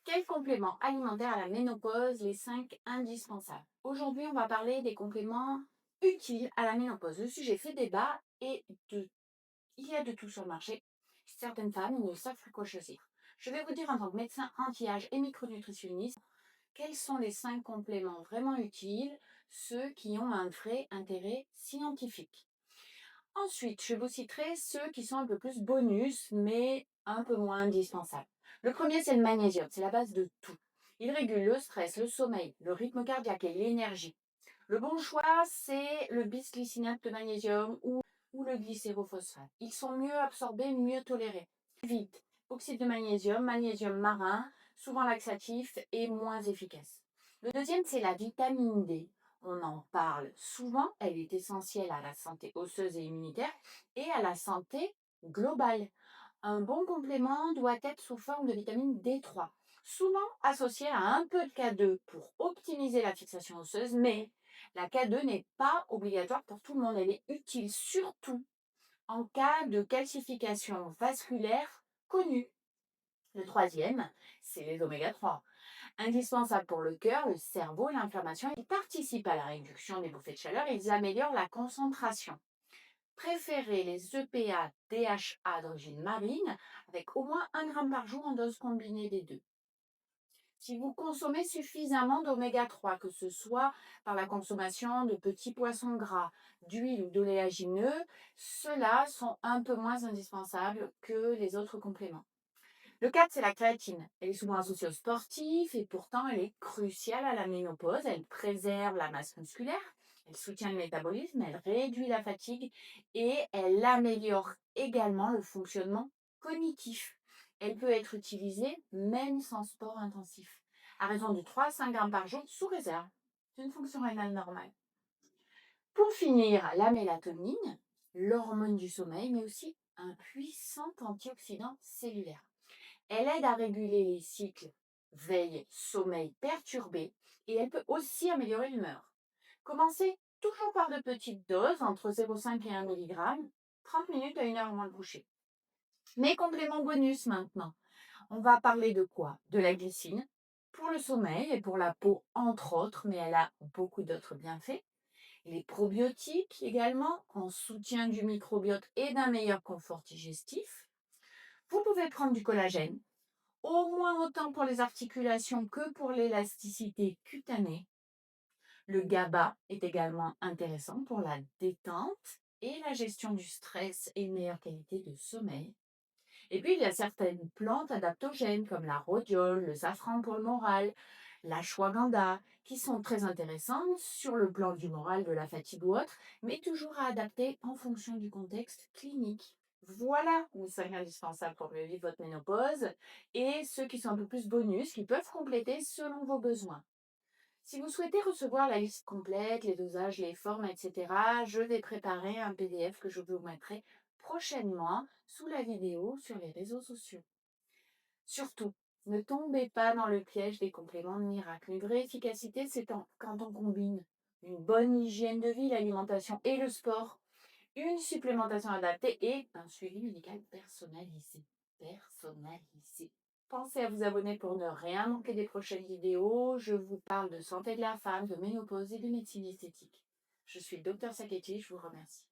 Quels compléments alimentaires à la ménopause, les 5 indispensables? Aujourd'hui, on va parler des compléments utiles à la ménopause. Le sujet fait débat et il y a de tout sur le marché. Certaines femmes ne savent plus quoi choisir. Je vais vous dire en tant que médecin anti-âge et micronutritionniste, quels sont les 5 compléments vraiment utiles, ceux qui ont un vrai intérêt scientifique. Ensuite, je vous citerai ceux qui sont un peu plus bonus, mais un peu moins indispensables. Le premier, c'est le magnésium. C'est la base de tout. Il régule le stress, le sommeil, le rythme cardiaque et l'énergie. Le bon choix, c'est le bisglycinate de magnésium ou le glycérophosphate. Ils sont mieux absorbés, mieux tolérés. Vite, oxyde de magnésium, magnésium marin, souvent laxatif et moins efficace. Le deuxième, c'est la vitamine D. On en parle souvent, elle est essentielle à la santé osseuse et immunitaire et à la santé globale. Un bon complément doit être sous forme de vitamine D3, souvent associé à un peu de K2 pour optimiser la fixation osseuse, mais la K2 n'est pas obligatoire pour tout le monde. Elle est utile surtout en cas de calcification vasculaire connue. Le troisième, c'est les oméga 3, indispensables pour le cœur, le cerveau et l'inflammation. Ils participent à la réduction des bouffées de chaleur et ils améliorent la concentration. Préférez les EPA DHA d'origine marine avec au moins 1 gramme par jour en dose combinée des deux. Si vous consommez suffisamment d'oméga 3, que ce soit par la consommation de petits poissons gras, d'huile ou d'oléagineux, ceux-là sont un peu moins indispensables que les autres compléments. Le 4, c'est la créatine. Elle est souvent associée aux sportifs et pourtant elle est cruciale à la ménopause. Elle préserve la masse musculaire, elle soutient le métabolisme, elle réduit la fatigue et elle améliore également le fonctionnement cognitif. Elle peut être utilisée même sans sport intensif, à raison de 3 à 5 grammes par jour sous réserve d'une fonction rénale normale. Pour finir, la mélatonine, l'hormone du sommeil, mais aussi un puissant antioxydant cellulaire. Elle aide à réguler les cycles veille-sommeil perturbés et elle peut aussi améliorer l'humeur. Commencez toujours par de petites doses, entre 0,5 et 1 mg, 30 minutes à 1 heure avant le coucher. Mes compléments bonus maintenant. On va parler de quoi? De la glycine, pour le sommeil et pour la peau, entre autres, mais elle a beaucoup d'autres bienfaits. Les probiotiques également, en soutien du microbiote et d'un meilleur confort digestif. Vous pouvez prendre du collagène, au moins autant pour les articulations que pour l'élasticité cutanée. Le GABA est également intéressant pour la détente et la gestion du stress et une meilleure qualité de sommeil. Et puis, il y a certaines plantes adaptogènes comme la rhodiole, le safran pour le moral, l'ashwagandha, qui sont très intéressantes sur le plan du moral, de la fatigue ou autre, mais toujours à adapter en fonction du contexte clinique. Voilà les 5 indispensables pour mieux vivre votre ménopause et ceux qui sont un peu plus bonus, qui peuvent compléter selon vos besoins. Si vous souhaitez recevoir la liste complète, les dosages, les formes, etc., je vais préparer un PDF que je vous mettrai prochainement sous la vidéo sur les réseaux sociaux. Surtout, ne tombez pas dans le piège des compléments de miracle. Une vraie efficacité, c'est quand on combine une bonne hygiène de vie, l'alimentation et le sport, une supplémentation adaptée et un suivi médical personnalisé. Personnalisé. Pensez à vous abonner pour ne rien manquer des prochaines vidéos. Je vous parle de santé de la femme, de ménopause et de médecine esthétique. Je suis le Dr Saketti, je vous remercie.